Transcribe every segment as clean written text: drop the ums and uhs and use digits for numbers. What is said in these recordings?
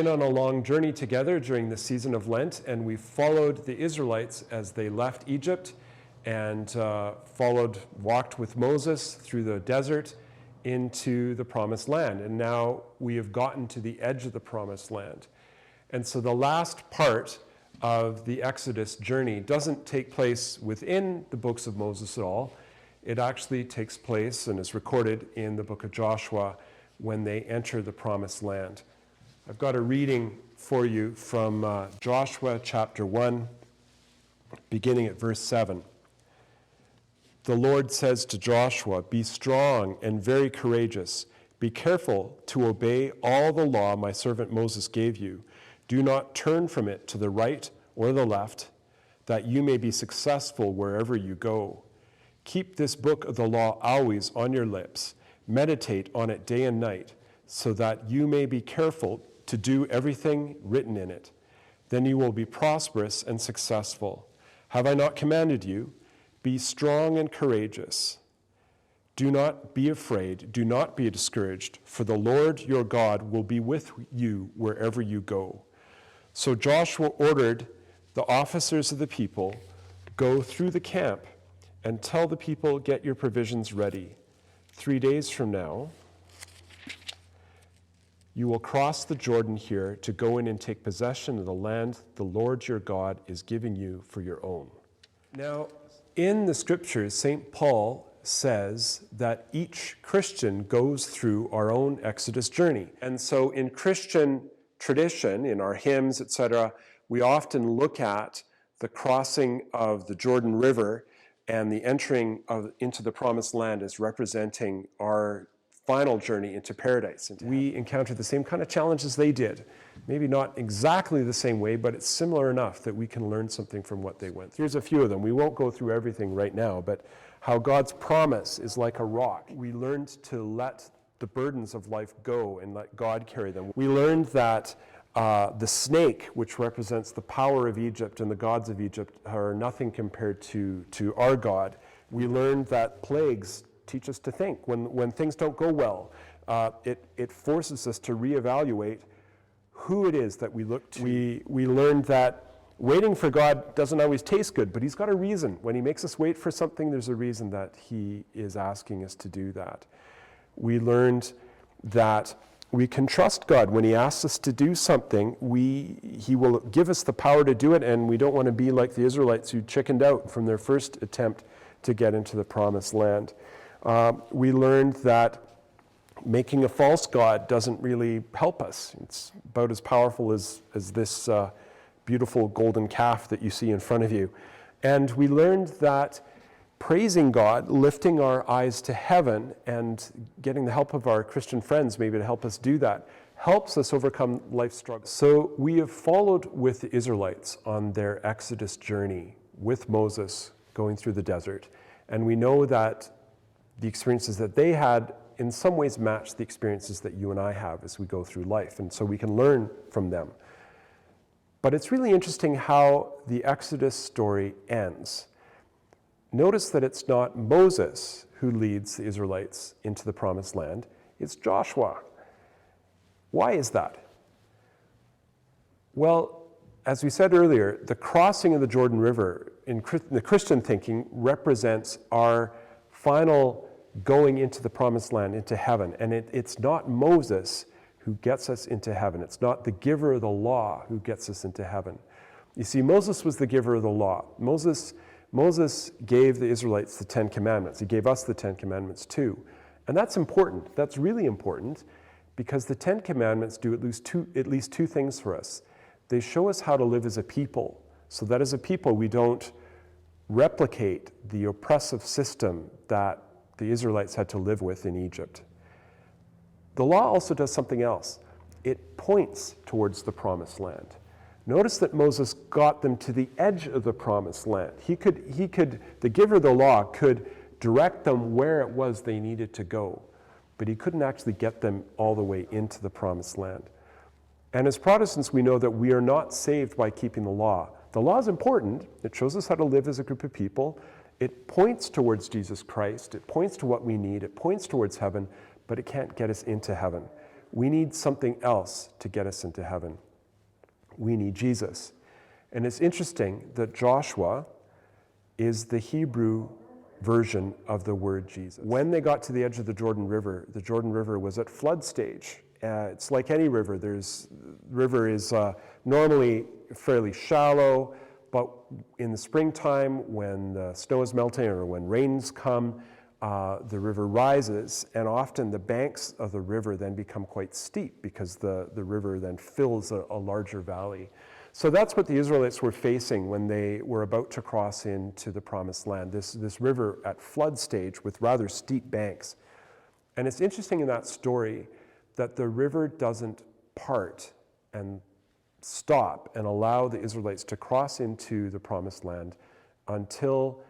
been on a long journey together during the season of Lent, and we followed the Israelites as they left Egypt and walked with Moses through the desert into the Promised Land. And now we have gotten to the edge of the Promised Land. And so the last part of the Exodus journey doesn't take place within the books of Moses at all. It actually takes place and is recorded in the book of Joshua when they enter the Promised Land. I've got a reading for you from Joshua chapter 1, beginning at verse 7. The Lord says to Joshua, "Be strong and very courageous. Be careful to obey all the law my servant Moses gave you. Do not turn from it to the right or the left, that you may be successful wherever you go. Keep this book of the law always on your lips. Meditate on it day and night, so that you may be careful to do everything written in it. Then you will be prosperous and successful. Have I not commanded you? Be strong and courageous. Do not be afraid, do not be discouraged, for the Lord your God will be with you wherever you go." So Joshua ordered the officers of the people, "Go through the camp and tell the people, get your provisions ready. 3 days from now, you will cross the Jordan here to go in and take possession of the land the Lord your God is giving you for your own." Now, in the scriptures, St. Paul says that each Christian goes through our own Exodus journey. And so in Christian tradition, in our hymns, etc., we often look at the crossing of the Jordan River and the entering into the Promised Land as representing our final journey into paradise. We encounter the same kind of challenges they did. Maybe not exactly the same way, but it's similar enough that we can learn something from what they went through. Here's a few of them. We won't go through everything right now, but how God's promise is like a rock. We learned to let the burdens of life go and let God carry them. We learned that the snake, which represents the power of Egypt and the gods of Egypt, are nothing compared to our God. We learned that plagues teach us to think. When things don't go well, it forces us to reevaluate who it is that we look to. We learned that waiting for God doesn't always taste good, but he's got a reason. When he makes us wait for something, there's a reason that he is asking us to do that. We learned that we can trust God. When he asks us to do something, he will give us the power to do it, and we don't want to be like the Israelites who chickened out from their first attempt to get into the Promised Land. We learned that making a false god doesn't really help us. It's about as powerful as this beautiful golden calf that you see in front of you. And we learned that praising God, lifting our eyes to heaven, and getting the help of our Christian friends maybe to help us do that, helps us overcome life's struggles. So we have followed with the Israelites on their Exodus journey with Moses going through the desert. And we know that the experiences that they had in some ways match the experiences that you and I have as we go through life. And so we can learn from them. But it's really interesting how the Exodus story ends. Notice that it's not Moses who leads the Israelites into the Promised Land, it's Joshua. Why is that? Well, as we said earlier, the crossing of the Jordan River in the Christian thinking represents our final going into the Promised Land, into heaven. And it's not Moses who gets us into heaven. It's not the giver of the law who gets us into heaven. You see, Moses was the giver of the law. Moses gave the Israelites the 10 Commandments. He gave us the 10 Commandments too. And that's important. That's really important because the 10 Commandments do at least two things for us. They show us how to live as a people, so that as a people we don't replicate the oppressive system that the Israelites had to live with in Egypt. The law also does something else. It points towards the Promised Land. Notice that Moses got them to the edge of the Promised Land. The giver of the law could direct them where it was they needed to go, but he couldn't actually get them all the way into the Promised Land. And as Protestants, we know that we are not saved by keeping the law. The law is important. It shows us how to live as a group of people. It points towards Jesus Christ. It points to what we need. It points towards heaven, but it can't get us into heaven. we need something else to get us into heaven. We need Jesus. And it's interesting that Joshua is the Hebrew version of the word Jesus. When they got to the edge of the Jordan River was at flood stage. It's like any river. The river is normally fairly shallow, but in the springtime when the snow is melting or when rains come, the river rises, and often the banks of the river then become quite steep because the river then fills a larger valley. So that's what the Israelites were facing when they were about to cross into the Promised Land, this river at flood stage with rather steep banks. And it's interesting in that story that the river doesn't part and stop and allow the Israelites to cross into the Promised Land until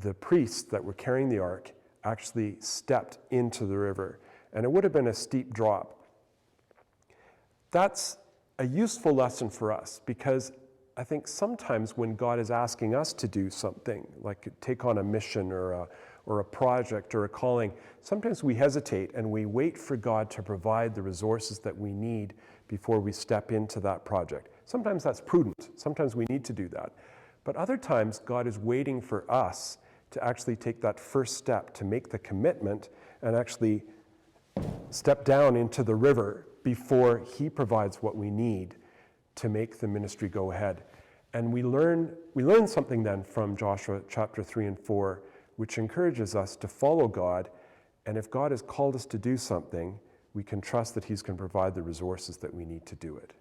the priests that were carrying the ark actually stepped into the river. And it would have been a steep drop. That's a useful lesson for us, because I think sometimes when God is asking us to do something, like take on a mission or a project or a calling, sometimes we hesitate and we wait for God to provide the resources that we need before we step into that project. Sometimes that's prudent. Sometimes we need to do that. But other times, God is waiting for us to actually take that first step, to make the commitment and actually step down into the river before he provides what we need to make the ministry go ahead. And we learn something then from Joshua chapter 3 and 4, which encourages us to follow God. And if God has called us to do something, we can trust that he's going to provide the resources that we need to do it.